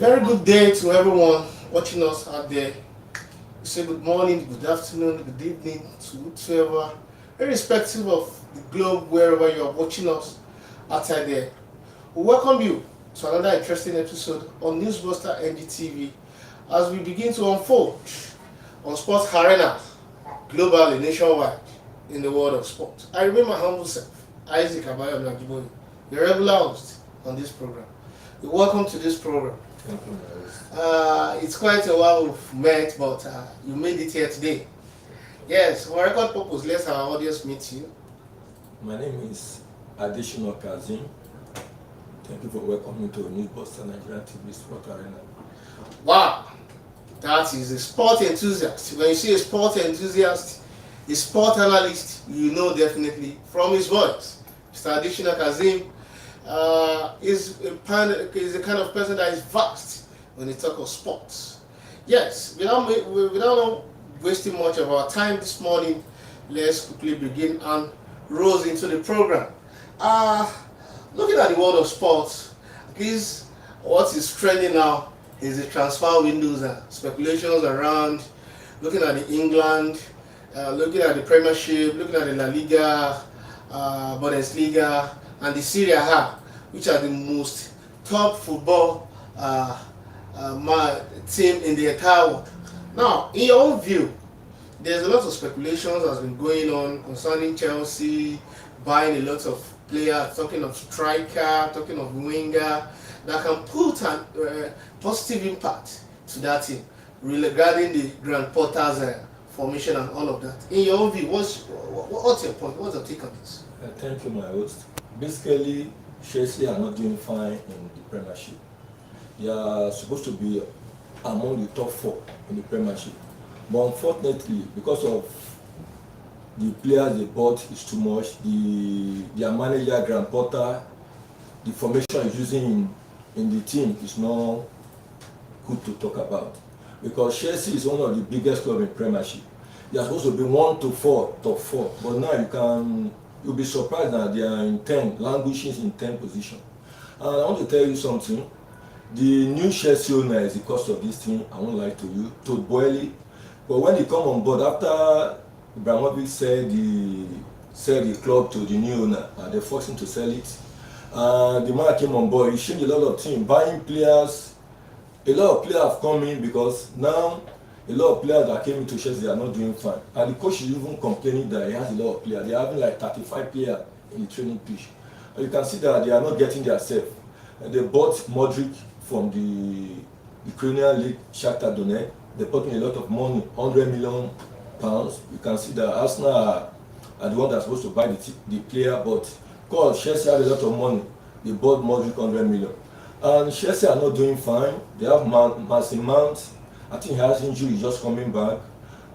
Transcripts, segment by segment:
Very good day to everyone watching us out there. We say good morning, good afternoon, good evening to whoever, irrespective of the globe, wherever you are watching us outside there. We welcome you to another interesting episode on Newsbuster NGTV as we begin to unfold on sports arena globally, nationwide, in the world of sport. I remain my humble self, Isaac Abayo Najiboye, the regular host on this program. Welcome to this program. Thank you. It's quite a while we've met, but you made it here today. Yes, for record purpose, let our audience meet you. My name is Additional Kazim. Thank you for welcoming to Newsbuster Nigeria TV Sport Arena. Wow, that is a sport enthusiast. When you see a sport enthusiast, a sport analyst, you know definitely from his voice. Mr. Additional Kazim is the kind of person that is vast when they talk of sports. Yes, without wasting much of our time this morning, let's quickly begin and roll into the program. Looking at the world of sports, at least what is trending now is the transfer windows and speculations around, looking at the England, looking at the Premiership, looking at the La Liga, Bundesliga, and the Serie A, which are the most top football team in the entire world. Now, in your own view, there's a lot of speculations that's been going on concerning Chelsea buying a lot of players, talking of striker, talking of winger, that can put a positive impact to that team regarding the Grand Potter's formation and all of that. In your own view, what's your point? What's your take on this? Thank you, my host. Basically, Chelsea are not doing fine in the Premiership. They are supposed to be among the top 4 in the Premiership. But unfortunately, because of the players they bought is too much, their manager, Graham Potter, the formation is using in the team is not good to talk about. Because Chelsea is one of the biggest clubs in Premiership. They are supposed to be 1 to 4, top 4. But now you'll be surprised that they are in 10, languishing in 10 position. And I want to tell you something. The new Chelsea owner is the cause of this thing. I won't lie to you, Todd Boehly. But when he come on board, after Ibrahimovic sell the club to the new owner, and they forced him to sell it, the man came on board. He changed a lot of things, buying players. A lot of players have come in because now a lot of players that came into Chelsea are not doing fine. And the coach is even complaining that he has a lot of players. They are having like 35 players in the training pitch. And you can see that they are not getting their self. They bought Modric from the Ukrainian league, Shakhtar Donetsk. They bought him a lot of money, £100 million. You can see that Arsenal are the one that's supposed to buy the player, but because Chelsea have a lot of money, they bought Modric $100 million. And Chelsea are not doing fine. They have Mason Mount. I think he has injury, just coming back.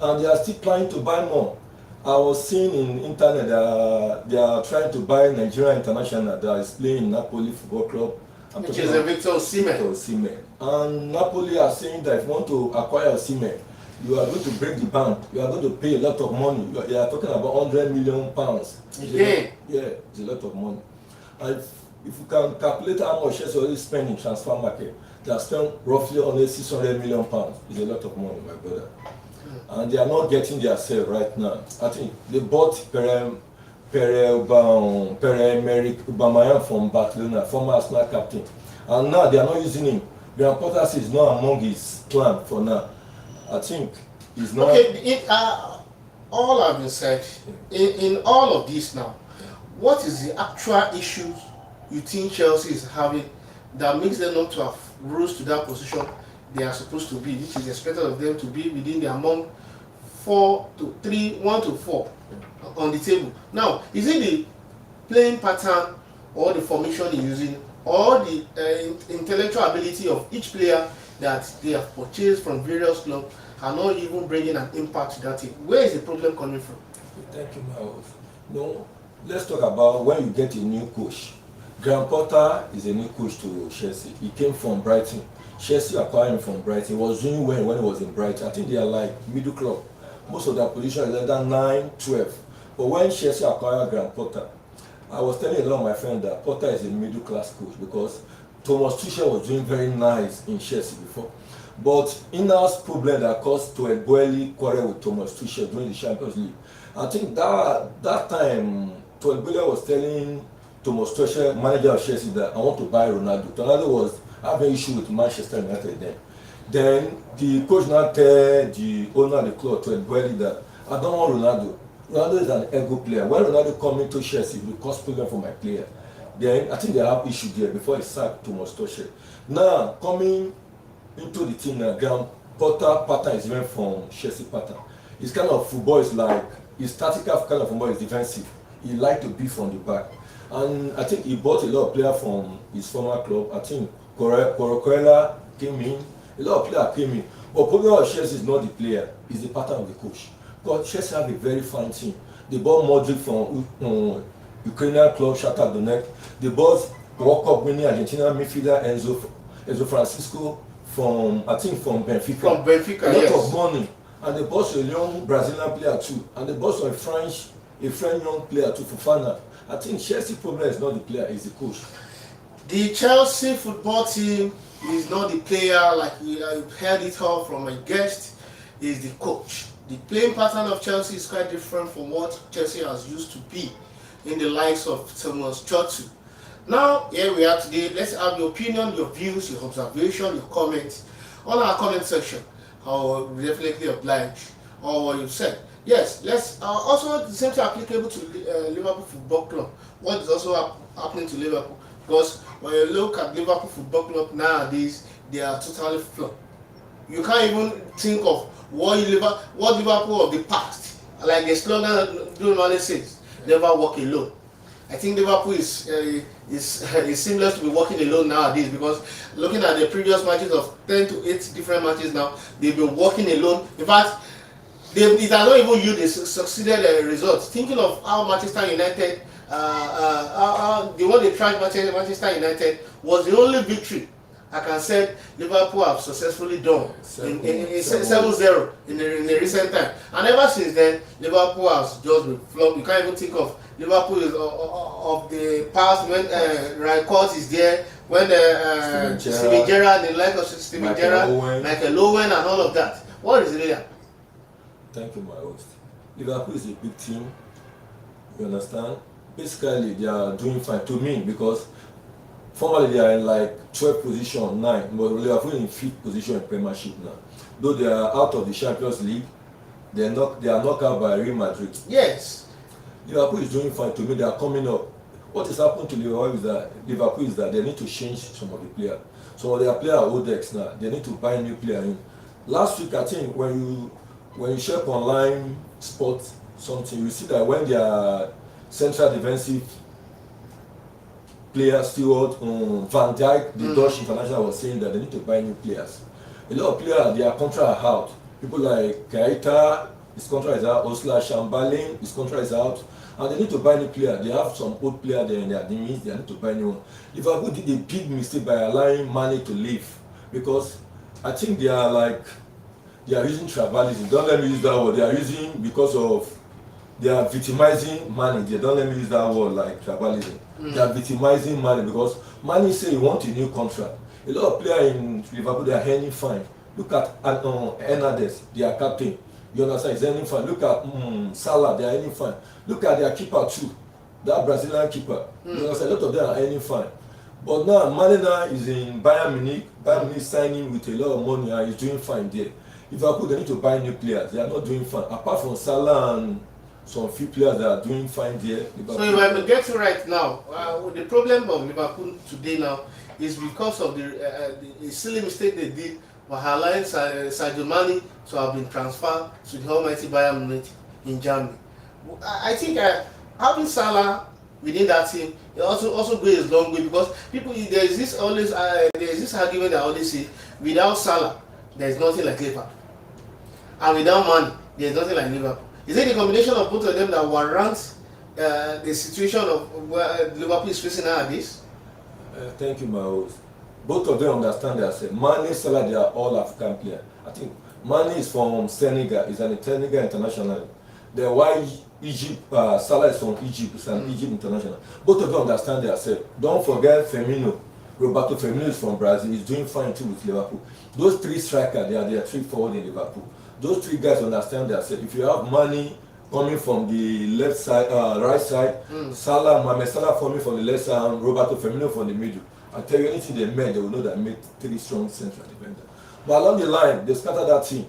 And they are still planning to buy more. I was seeing in internet that they are trying to buy Nigeria International that is playing in Napoli Football Club. Which is a Victor Osimhen. And Napoli are saying that if you want to acquire Osimhen, you are going to break the bank. You are going to pay a lot of money. They are talking about £100 million. Yeah, it's a lot of money. And if you can calculate how much Chelsea already spend in transfer market, they have spent roughly only £600 million. It's a lot of money, my brother. And they are not getting their sale right now. I think they bought Pierre-Emerick Aubameyang from Barcelona, former Arsenal captain. And now they are not using him. Graham Potter is not among his plan for now. I think he's not. Okay, all I've been said, in all of this now, what is the actual issue you think Chelsea is having that makes them not to have rose to that position they are supposed to be, which is expected of them to be within the among 1 to 4 on the table? Now, is it the playing pattern or the formation they're using or the intellectual ability of each player that they have purchased from various clubs are not even bringing an impact to that team? Where is the problem coming from? Thank you, Miles. No, let's talk about when you get a new coach. Graham Potter is a new coach to Chelsea. He came from Brighton. Chelsea acquired him from Brighton. He was doing well when he was in Brighton. I think they are like middle club. Most of their position is either 9, 12. But when Chelsea acquired Graham Potter, I was telling a lot of my friends that Potter is a middle class coach because Thomas Tuchel was doing very nice in Chelsea before. But in-house problem that caused Todd Boehly quarrel with Thomas Tuchel during the Champions League. I think that time Todd Boehly was telling Thomas Tuchel, manager of Chelsea, that I want to buy Ronaldo. Ronaldo was having issue with Manchester United then. Then the coach now tell the owner of the club, Todd Boehly, that I don't want Ronaldo. Ronaldo is an ego player. When Ronaldo come into Chelsea, it will cause problem for my player. Then I think they have issue there before he sacked Thomas Tuchel. Now coming into the team now, Graham Potter pattern is different from Chelsea pattern. His kind of football is like, his tactical kind of football is defensive. He like to be from the back. And I think he bought a lot of players from his former club. I think Corella came in, a lot of players came in. But problem of Chelsea is not the player, it's the pattern of the coach. Because Chelsea have a very fine team. They bought Modric from Ukrainian club Shakhtar Donetsk. They bought World Cup winning Argentina midfielder Enzo Francisco from, I think, from Benfica. From Benfica, a lot yes. of money. And they bought a young Brazilian player too. And they bought a French young player too, Fofana. I think Chelsea problem is not the player, it's the coach. The Chelsea football team is not the player, like I've heard it all from my guest, is the coach. The playing pattern of Chelsea is quite different from what Chelsea has used to be in the likes of Thomas Tuchel. Now, here we are today. Let's have your opinion, your views, your observation, your comments on our comment section. I will definitely oblige all what you've said. Yes, let's also the same thing applicable to Liverpool Football Club. What is also happening to Liverpool? Because when you look at Liverpool Football Club nowadays, they are totally flawed. You can't even think of what Liverpool of the past, like the slogan normally says, never walk alone. I think Liverpool is seamless to be walking alone nowadays, because looking at the previous matches of 10 to 8 different matches now, they've been walking alone. In fact, it has not even yield a succeeded results. Thinking of how Manchester United, the one they tried Manchester United was the only victory I can say Liverpool have successfully done in 7-0 in the recent time. And ever since then, Liverpool has just been flopped. You can't even think of Liverpool of the past when Rijkaard is there, when Steven Gerrard, the like of Steven Gerrard, Michael Owen and all of that. What is it there? Thank you, my host. Liverpool is a big team. You understand? Basically, they are doing fine to me, because formerly they are in like 12th position, 9, but Liverpool in 5th position in Premiership now. Though they are out of the Champions League, they are knocked out by Real Madrid. Yes. Liverpool is doing fine to me. They are coming up. What is happening to Liverpool is that they need to change some of the players. Some of their players are old decks now. They need to buy a new player in. Last week, I think when you check online sports something, you see that when their central defensive player Stewart Van Dijk, the Dutch international, was saying that they need to buy new players. A lot of players, their contract are out. People like Keita, his contract is out. Osla Chamberlain, his contract is out. And they need to buy new players. They have some old players there in their teams. They need to buy new one. Liverpool did a big mistake by allowing Mane to leave, because I think they are using tribalism. Don't let me use that word. They are using because of they are victimizing Mane. They don't let me use that word like tribalism. They are victimizing Mane, because Mane say he wants a new contract. A lot of players in Liverpool, they are earning fine. Look at Hernandez, their captain. You understand? He's earning fine. Look at Salah, they are earning fine. Look at their keeper too, that Brazilian keeper. You understand? A lot of them are earning fine. But now Mane now is in Bayern Munich. Bayern Munich signing with a lot of money and he's doing fine there. Liverpool, they need to buy new players. They are not doing fine. Apart from Salah and some few players that are doing fine there. Liverpool. So if I get you right now, the problem of Liverpool today now is because of the silly mistake they did by allowing Sadio Mane to have been transferred to the almighty Bayern Munich in Germany. I think having Salah within that team, it also goes a long way, because people, there is this argument that I always say, without Salah there is nothing like Liverpool, and without Mane there is nothing like Liverpool. Is it the combination of both of them that warrants the situation of where Liverpool is facing nowadays? Thank you, my host. Both of them understand themselves. Mane, Salah, they are all African players. I think Mane is from Senegal. He's an Senegal international. Then why Egypt? Salah is from Egypt. He's an Egypt international. Both of them understand themselves. Don't forget Firmino. Roberto Firmino is from Brazil. He's doing fine too with Liverpool. Those three strikers, they are three forward in Liverpool. Those three guys understand that if you have money coming from the left side, right side, Salah, Mohamed Salah coming from the left side, and Roberto Firmino from the middle. I tell you, anything they made, they will know that made three strong central defenders. But along the line, they scattered that team.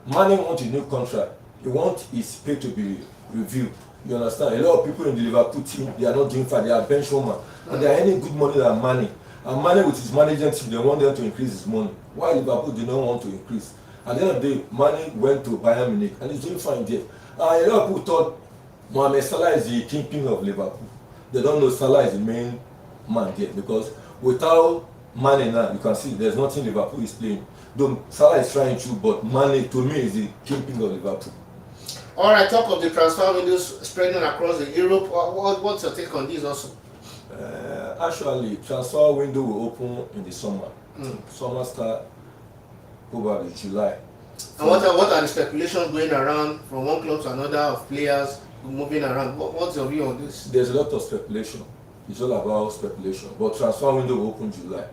Manning wants a new contract. He wants his pay to be reviewed. You understand? A lot of people in the Liverpool team, they are not doing fine. They are bench woman, and they are earning good money than Manning. And Manning with his management team, they want them to increase his money. Why Liverpool do not want to increase? At the end of the day, Manning went to Bayern Munich, and he's doing fine there. A lot of people thought Mohamed Salah is the kingpin of Liverpool. They don't know Salah is the main man there, because without Mane now, you can see there's nothing Liverpool is playing. Though Salah is trying to, but Mane to me is the kingpin of Liverpool. All right, talk of the transfer windows spreading across the Europe. What's your take on this also? Actually, transfer window will open in the summer. Summer start probably July. And what are the speculations going around from one club to another of players moving around? What's your view on this? There's a lot of speculation. It's all about speculation. But transfer window will open July.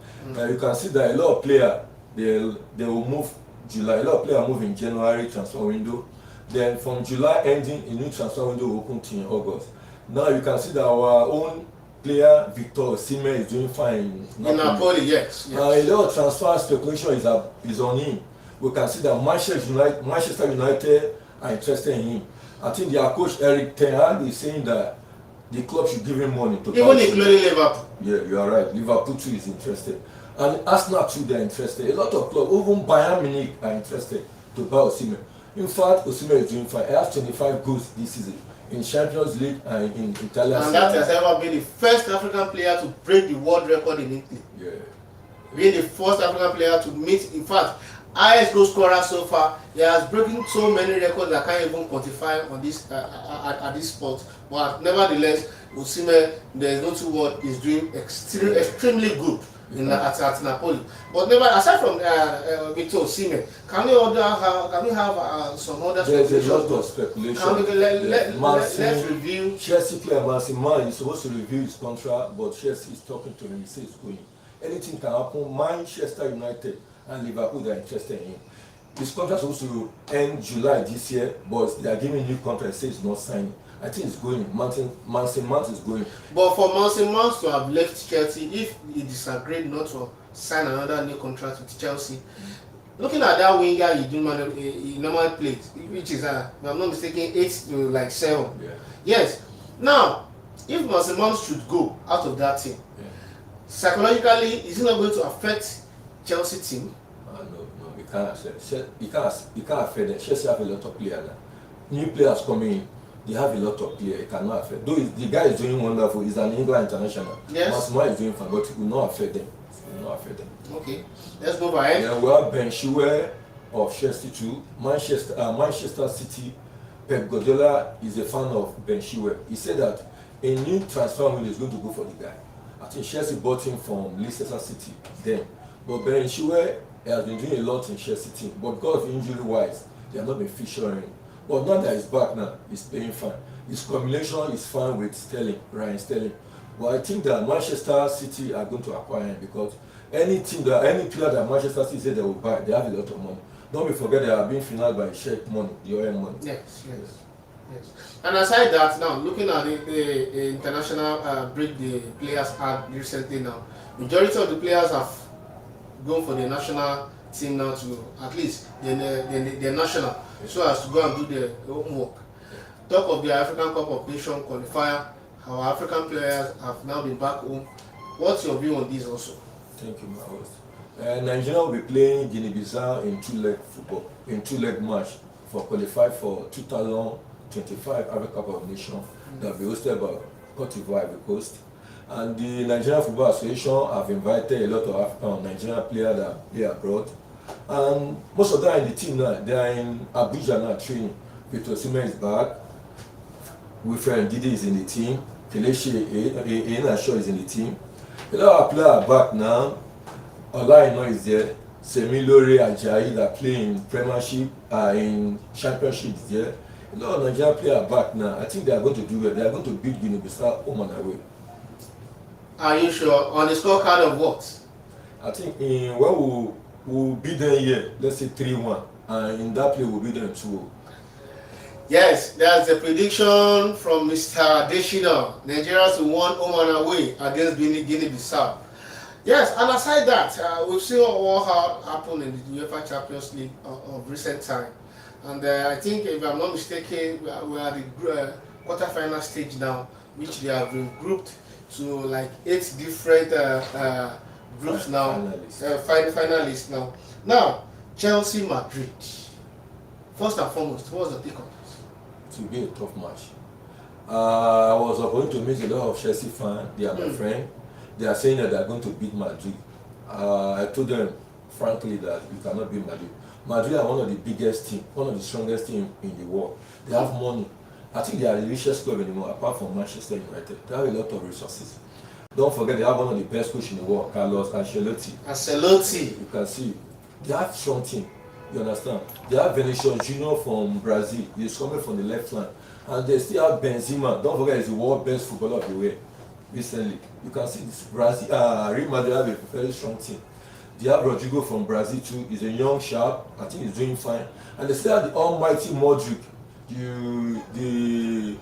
You can see that a lot of players they will move July. A lot of players move in January transfer window. Then from July ending, a new transfer window will open in August. Now you can see that our own player Victor Osimhen is doing fine in Napoli. Yes. A lot of transfer speculation is on him. We can see that Manchester United are interested in him. I think their coach Eric Ten Hag is saying that the club should give him money to even including Liverpool. Yeah, you are right. Liverpool too is interested, and Arsenal too, they are interested. A lot of clubs, even Bayern Munich, are interested to buy Osimhen. In fact, Osimhen is doing fine. He has 25 goals this season in Champions League and in Italian. And that has ever been the first African player to break the world record in Italy. Yeah. Being the first African player to meet, in fact, highest goal scorer so far. He has broken so many records that I can't even quantify on this at this spot. But nevertheless, Osimhen, there is no two word, is doing extremely good at Napoli. But never aside from Victor Osimhen, can we have some other There's speculation? a lot of speculation. Let's review. Chelsea player Man is supposed to review his contract, but Chelsea is talking to him. He says it's going. Anything can happen. Manchester United and Liverpool are interested in him. His contract is supposed to end July this year, but they are giving new contract. Says it's not signing. I think it's going. Mason Mount is going. But for Mason Mount to have left Chelsea, if he disagreed not to sign another new contract with Chelsea, looking at that winger he normally plays, which is, if I'm not mistaken, 8 to like 7. Yeah. Yes. Now, if Mason Mount should go out of that team, psychologically, is it not going to affect Chelsea team? No, it can't affect. It can't affect them. Chelsea have a lot of players now. New players coming in. They have a lot of players. It cannot affect. Though the guy is doing wonderful. He's an England international. Yes. Masuma is doing fine, but it will not affect them. It will not affect them. Okay. Let's move ahead. Then we have Ben Chilwell of Chelsea too. Manchester City. Pep Guardiola is a fan of Ben Chilwell. He said that a new transfer window is going to go for the guy. I think Chelsea bought him from Leicester City then. But Ben Chilwell has been doing a lot in Chelsea team. But because of injury wise, they have not been featuring him. But now that he's back now, he's playing fine. His combination is fine with Ryan Sterling. But I think that Manchester City are going to acquire him because any player that Manchester City say they will buy, they have a lot of money. Don't be forget they are being financed by Sheikh money, the oil money. Yes. And aside that, now looking at the international break the players had recently now, majority of the players have gone for the national team now to at least the national, so as to go and do their homework. Talk of the African Cup of Nations qualifier, our African players have now been back home. What's your view on this also? Thank you, my host. Nigeria will be playing Guinea-Bissau in two-leg match for qualify for 2025 African Cup of Nations that will be hosted by Cote d'Ivoire, Ivory Coast. And the Nigerian Football Association have invited a lot of African Nigerian players that play abroad. And most of them are in the team now. They are in Abuja now training. Victor Osimhen is back. Wilfred Ndidi is in the team. Kelechi Iheanacho is in the team. A lot of players are back now. Olaino is there. Semilore Ajayi that play in Premiership, in Championship is there. A lot of Nigerian players are back now. I think they are going to do well. They are going to beat Guinea-Bissau home and away. Are you sure? On the scorecard of what? I think in when we'll beat them here, let's say 3-1, and in that play we'll beat them 2. Yes, that's the prediction from Mr. Adeshina. Nigerians will won home and away against Guinea-Bissau. Yes, and aside that, we've seen what happened in the UEFA Champions League of recent time. And I think, if I'm not mistaken, we are at the quarter-final stage now, which they have been grouped to like 8 different groups now, finalists now. Now, Chelsea, Madrid. First and foremost, what's the take on this? To be a tough match. I was going to meet a lot of Chelsea fans. They are my friend. They are saying that they are going to beat Madrid. I told them frankly that you cannot beat Madrid. Madrid are one of the biggest teams, one of the strongest teams in the world. They have money. I think they are the richest club anymore, apart from Manchester United. They have a lot of resources. Don't forget they have one of the best coaches in the world, Carlos Ancelotti. You can see they have strong team. You understand? They have Vinicius Junior from Brazil. He's coming from the left flank, and they still have Benzema. Don't forget he's the world best footballer of the world recently. You can see this Brazil. Real Madrid have a very strong team. They have Rodrigo from Brazil too. He's a young sharp. I think he's doing fine. And they still have the almighty Modric, the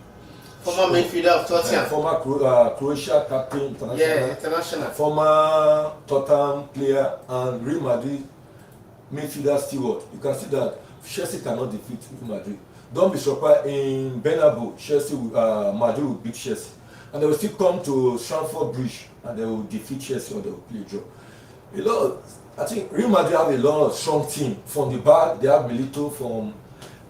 former midfielder of Tottenham, former Croatia captain, international, former Tottenham player, and Real Madrid midfielder steward. You can see that Chelsea cannot defeat Real Madrid. Don't be surprised in Bernabeu, Madrid will beat Chelsea, and they will still come to Stamford Bridge and they will defeat Chelsea or they will play draw. I think Real Madrid have a lot of strong team from the back. They have Milito from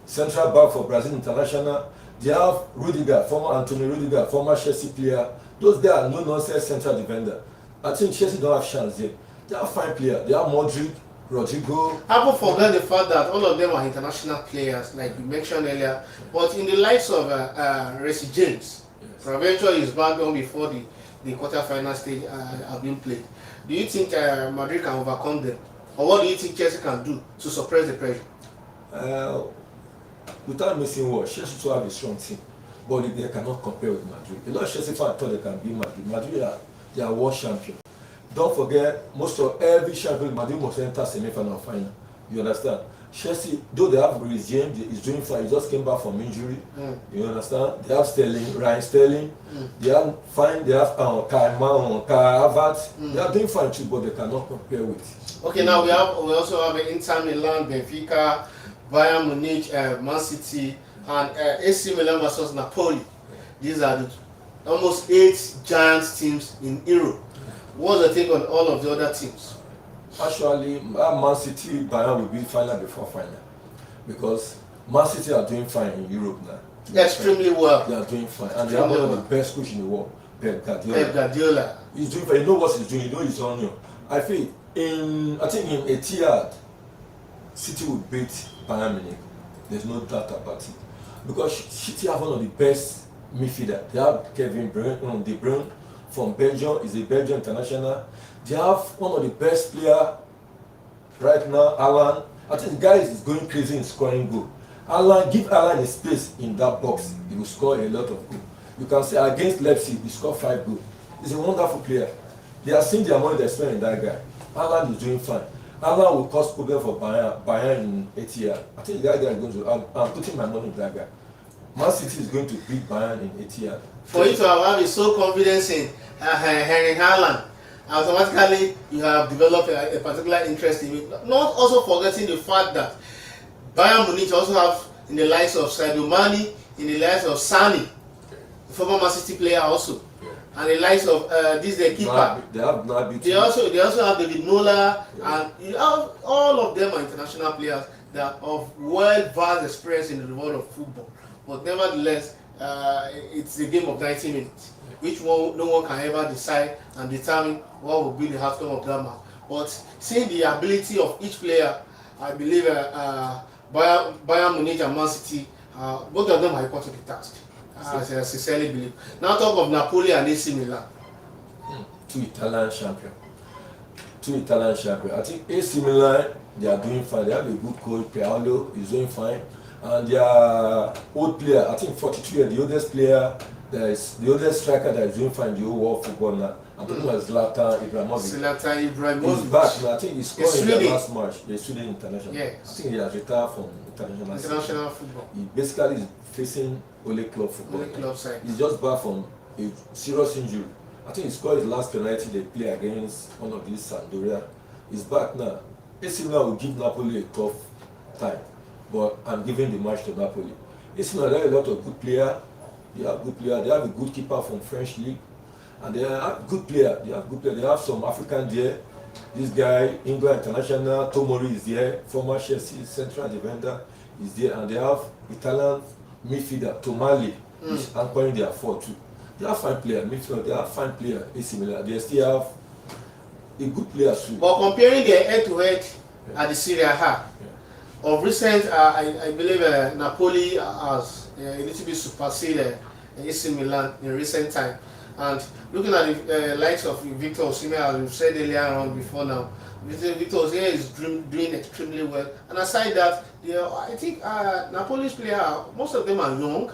central back for Brazil international. They have Rudiger, former Anthony Rudiger, former Chelsea player. Those guys are no nonsense central defender. I think Chelsea don't have chance there. They have fine players. They have Modric, Rodrigo. People forget the fact that all of them are international players, like you mentioned earlier. But in the likes of Reece James, Proventure is back on before the quarter-final stage have been played. Do you think Madrid can overcome them? Or what do you think Chelsea can do to suppress the pressure? Without missing words, Chelsea to have a strong team, but they cannot compare with Madrid. A lot of Chelsea fans thought they can beat Madrid. Madrid they are world champion. Don't forget, most of every champion Madrid must enter semi-final, final. You understand? Chelsea, though they have Reece James, is doing fine. He just came back from injury. You understand? They have Ryan Sterling. They have fine. They have Kai Havertz. They are doing fine too, but they cannot compare with. Okay, now we also have Inter Milan, Benfica, Bayern Munich, Man City, and AC Milan versus Napoli. These are the almost 8 giant teams in Europe. What's the take on all of the other teams? Actually, Man City, Bayern will be final before final, because Man City are doing fine in Europe now. Extremely well. They are doing fine, and they are one of the best coaches in the world, Pep Guardiola. He's doing fine. You know what he's doing. You know he's on you. I think in Etihad, City will beat Bayern Munich. There's no doubt about it, because City have one of the best midfielders. They have Kevin De Bruyne from Belgium. Is a Belgian international. They have one of the best players right now, Alan. I think the guy is going crazy in scoring goal. Give Alan a space in that box. He will score a lot of goals. You can see against Leipzig, he scored 5 goals. He's a wonderful player. They are seeing the money they spend in that guy. Alan is doing fine. Alan will cause problem for Bayern in Etihad. I think that guy is going to. I'm putting my money in that guy. Man City is going to beat Bayern in Etihad. For you to have so confidence in Henry Haaland, automatically you have developed a particular interest in it. Not also forgetting the fact that Bayern Munich also have in the likes of Sadio Mane, in the likes of Sane, the former Man City player also, and the likes of the keeper. They also have David Muller, and you have, all of them are international players that have well-versed experience in the world of football. But nevertheless, it's a game of 90 minutes, which no one can ever decide and determine what will be the outcome of that match. But seeing the ability of each player, I believe Bayern Munich and Man City, both of them are equal to the task. I sincerely believe. Now talk of Napoli and AC Milan. 2 Italian champions. I think AC Milan, they are doing fine. They have a good coach. Paolo is doing fine. And their old player, I think 42 years, the oldest player, the oldest striker that is doing fine in the whole world football now, I'm talking about Zlatan Ibrahimovic. Zlatan He's Ibrahimovic. back now. I think he scored in the Sweden. last match. The Sweden international. Yes. I think he has retired from international Football. He basically is facing only club football. Only club side. He's just back from a serious injury. I think he scored his last penalty they play against one of these Sampdoria. He's back now. AC Milan will give Napoli a tough time, but I'm giving the match to Napoli. AC Milan have a lot of good players. They have good players. They have a good keeper from French league, and they have good players. They have good players. They have some African there. This guy, England international, Tomori is there. Former Chelsea central defender is there, and they have Italian midfielder Tomali is anchoring their fort too. They have fine players. Midfield. They have fine players. AC Milan. They still have a good player too. But comparing their head-to-head at the Serie A, of recent, I believe Napoli has a little bit superseded AC Milan in recent time. And looking at the likes of Victor Osimhen, as we've said earlier on before now, Victor Osimhen is doing extremely well. And aside that, I think Napoli's players, most of them are young,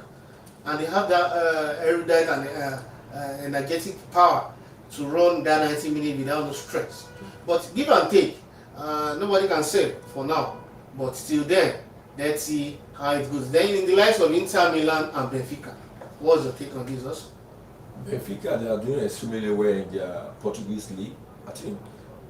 and they have that erudite and energetic power to run that 90 minutes without no stress. But give and take, nobody can say for now. But still then, let's see how it goes. Then in the likes of Inter Milan and Benfica, what's your take on this also? Benfica, they are doing extremely well in their Portuguese league. I think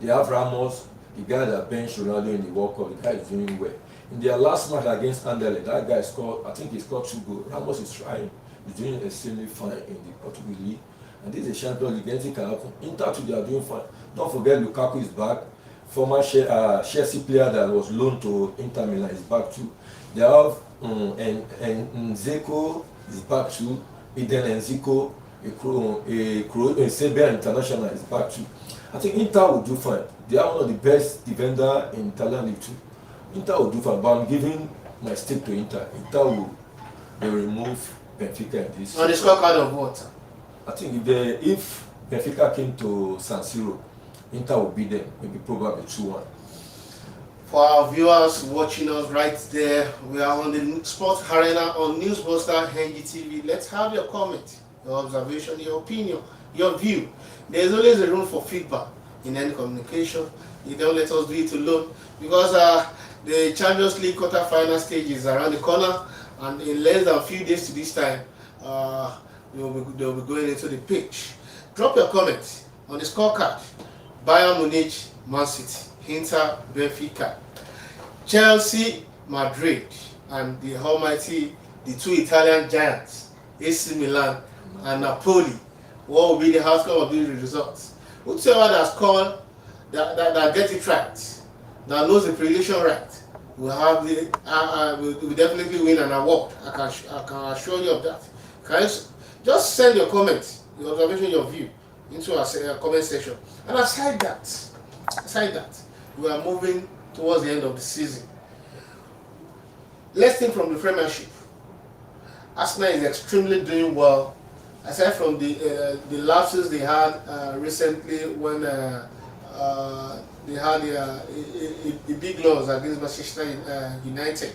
they have Ramos, the guy that benched Ronaldo in the World Cup. The guy is doing well. In their last match against Anderlecht, that guy scored, I think he scored 2 goals. Ramos is trying. He's doing extremely fine in the Portuguese league. And this is a Champions League. Anything can happen. Inter too, they are doing fine. Don't forget Lukaku is back. Former Chelsea player that was loaned to Inter Milan is back too. They have and Zeko is back too. Eden Nzeko, a Serbian international, is back too. I think Inter will do fine. They are one of the best defender in Italian league too. Inter will do fine, but I'm giving my stake to Inter. Inter will remove Benfica in this. On the scorecard of what? I think if Benfica came to San Siro, Inter will beat them, maybe probably 2-1. For our viewers watching us right there, we are on the Sports Arena on Newsbuster NGTV. Let's have your comment, your observation, your opinion, your view. There's always a room for feedback in any communication. You don't let us do it alone, because the Champions League quarter-final stage is around the corner, and in less than a few days to this time, they'll be going into the pitch. Drop your comments on the scorecard. Bayern Munich, Man City, Inter, Benfica, Chelsea, Madrid, and the almighty, the 2 Italian giants, AC Milan and Napoli. What will be the outcome of these results? Whoever that's called, that get it right, that knows the prediction right, will have will definitely win an award. I can assure you of that. Can you just send your comments, your observation, your view into our comment section. And aside that, we are moving towards the end of the season. Let's think from the Premiership. Arsenal is extremely doing well, aside from the lapses they had recently when they had a big loss against Manchester United.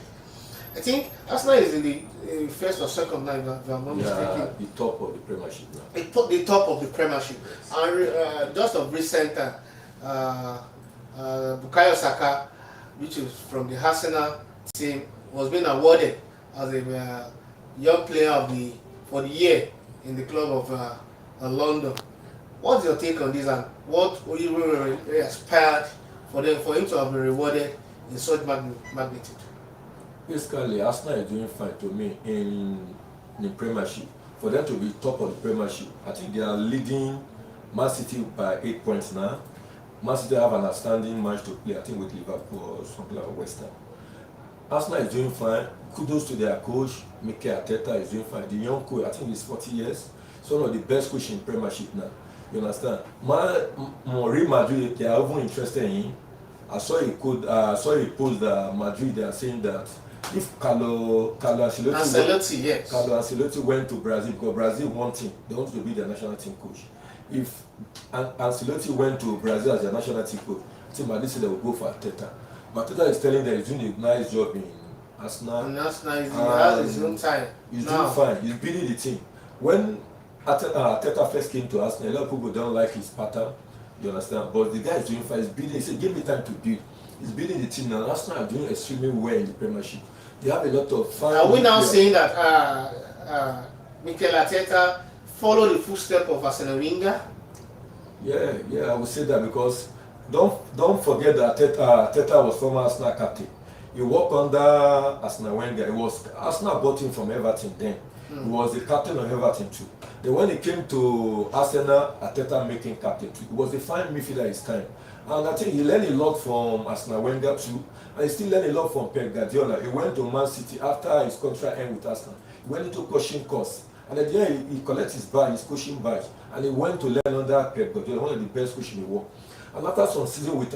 I think Arsenal is in the first or second line, if I'm not mistaken. The top of the Premiership now. The top of the Premiership. And just of recent, Bukayo Saka, which is from the Arsenal team, was being awarded as a young player for the year in the club of London. What's your take on this, and what would you really aspired for him to have been rewarded in such magnitude? Basically, Arsenal is doing fine to me in the Premiership. For them to be top of the Premiership, I think they are leading Man City by 8 points now. Man City have an outstanding match to play, I think with Liverpool or something like West Ham. Arsenal is doing fine. Kudos to their coach, Mikel Arteta is doing fine. The young coach, I think he's 40 years. It's one of the best coaches in Premiership now. You understand? Real Madrid, they are even interested in him. I saw a post that Madrid, they are saying that if Carlo Ancelotti went to Brazil, because Brazil wants him, they want to be their national team coach. If Ancelotti went to Brazil as their national team coach, I think Madrid said they will go for Arteta. But Arteta is telling them he's doing a nice job in Arsenal. And Arsenal has his own time. He's doing fine. He's building the team. When Arteta first came to Arsenal, a lot of people don't like his pattern, you understand? But the guy is doing fine. He's building. He said, give me time to build. He's building the team now. Arsenal are doing extremely well in the Premiership. They have a lot of fun. Are we now saying that Mikel Arteta follow the footsteps of Arsene Wenger? Yeah, I would say that because don't forget that Arteta was former Arsenal captain. He worked under Arsene Wenger. It was Arsenal bought him from Everton then. He was the captain of Everton too. Then when he came to Arsenal, Arteta making captain too. He was a fine midfielder at his time. And I think he learned a lot from Arsene Wenger too. And he still learned a lot from Pep Guardiola. He went to Man City after his contract ended with Arsenal. He went into coaching course. And at the end, he collected his badge, his coaching badge. And he went to learn under Pep Guardiola, one of the best coaches in the world. And after some season with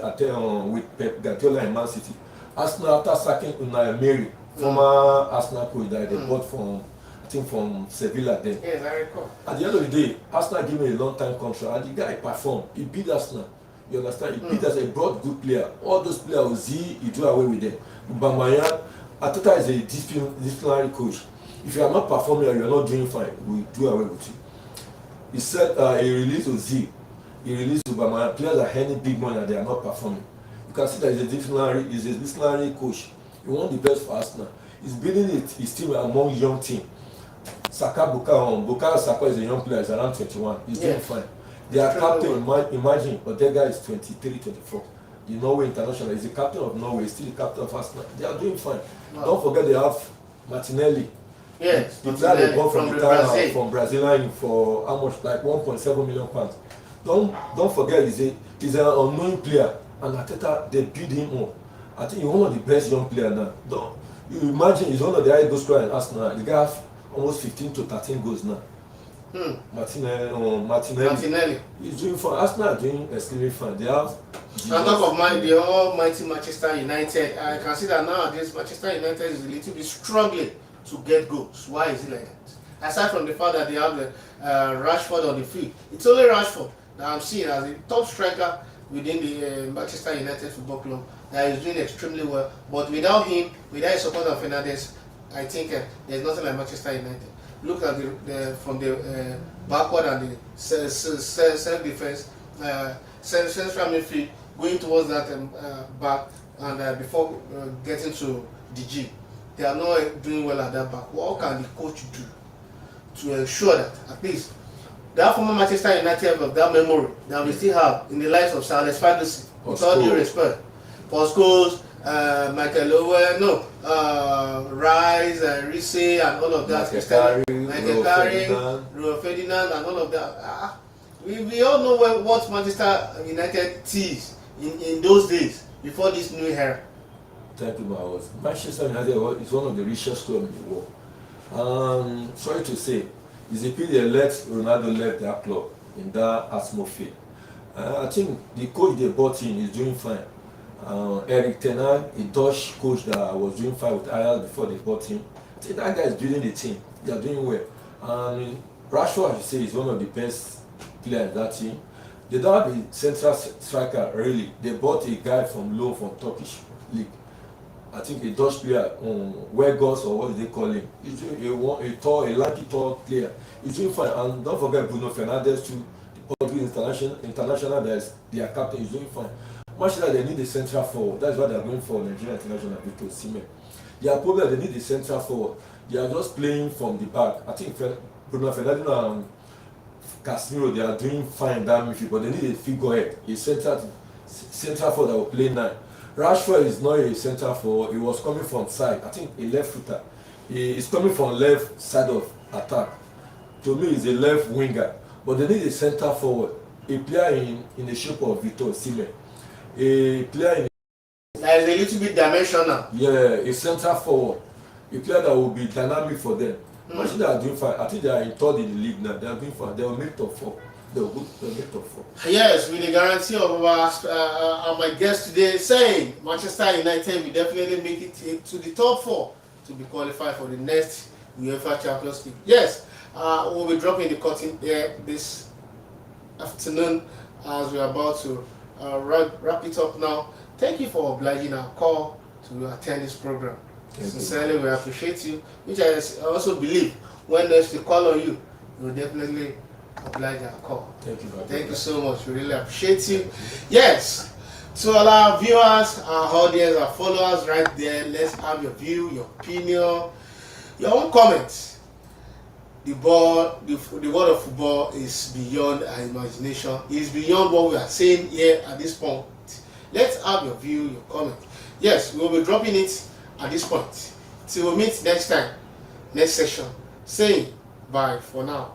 Pep Guardiola in Man City, Arsenal, after sacking Unai Emery, former Arsenal coach that they bought from Sevilla then. Yes, I recall. At the end of the day, Arsenal gave him a long-time contract, and the guy performed. He beat Arsenal. You understand? He beat us. He brought good player. All those players, he do away with them. Aubameyang, Arteta is a disciplinary coach. If you are not performing or you are not doing fine, we do away with you. He said he released Ozil. He released Aubameyang. Players are earning big money and they are not performing. You can see that he's a disciplinary coach. He won the best for Arsenal. He's building his team among young team. Bukayo Saka is a young player. He's around 21. He's doing fine. Their captain, imagine, Odega is 23, 24. The Norway international. He's the captain of Norway. He's still the captain of Arsenal. They are doing fine. Wow. Don't forget they have Martinelli. Yes, the player they bought from Brazil for how much? Like 1.7 million pounds. Don't forget he's an unknown player, and Arteta they build him up. I think he's one of the best young players now. You imagine he's one of the highest goal scorers in Arsenal. The guy has almost 15 to 13 goals now. Martinelli. He's doing fine. Arsenal are doing extremely fine. They have. On top of the almighty Manchester United, I can see that nowadays Manchester United is a little bit struggling to get goals. Why is it like that? Aside from the fact that they have the Rashford on the field, it's only Rashford that I'm seeing as a top striker within the Manchester United Football Club that is doing extremely well. But without him, without the support of Fernandes, I think there's nothing like Manchester United. Look at from the backward and the self-defense, central midfield, going towards that back, and before getting to the G. They are not doing well at that back. What can the coach do to ensure that at least that former Manchester United of that memory that we still have in the lives of Sir Alex Ferguson, with all due respect, Postecoglou, Michael Owen, Rice, Rice, and all of that, Michael Carrick, Rio Ferdinand, and all of that. We all know what Manchester United is in those days before this new era. Thank you, Mawas. Manchester United is one of the richest clubs in the world. Sorry to say, it's a pity Ronaldo left that club in that atmosphere. I think the coach they brought in is doing fine. Eric Ten Hag, a Dutch coach that was doing fine with Ajax before they bought him. I think that guy is building the team. They are doing well. Rashford, as you say, is one of the best players in that team. They don't have a central striker really. They bought a guy from loan from Turkish league. I think a Dutch player, Weghorst, or what do they call him? He's a lanky tall player. He's doing fine. And don't forget Bruno Fernandes too, the Portuguese international that is their captain. Is doing fine. Much like they need a central forward. That's what they're going for Nigerian international Victor Osimhen. Their problem, they need a central forward. They are just playing from the back. I think Bruno Fernandes and Casemiro, they are doing fine in that midfield, but they need a figurehead, a central forward that will play 9. Rashford is not a centre forward. He was coming from side. I think a left footer. He is coming from left side of attack. To me, he's a left winger. But they need a centre forward. A player in the shape of Victor Osimhen. A player that is a little bit dimensional. Yeah, a centre forward. A player that will be dynamic for them. Imagine they are doing fine. I think they are in third in the league now. They are doing fine. They will make top 4. Yes, with the guarantee of my guest today saying Manchester United will definitely make it to the top 4 to be qualified for the next UEFA Champions League. Yes, we'll be dropping the curtain there this afternoon as we're about to wrap it up now. Thank you for obliging our call to attend this program. Sincerely, we appreciate you, which I also believe when next we call on you, we will definitely oblige our call. Thank you, brother. Thank you so much. We really appreciate you. Yes. To all our viewers, our audience, our followers right there, let's have your view, your opinion, your own comments. The world of football is beyond our imagination. It is beyond what we are saying here at this point. Let's have your view, your comment. Yes, we will be dropping it at this point. Till we meet next time, next session. Saying bye for now.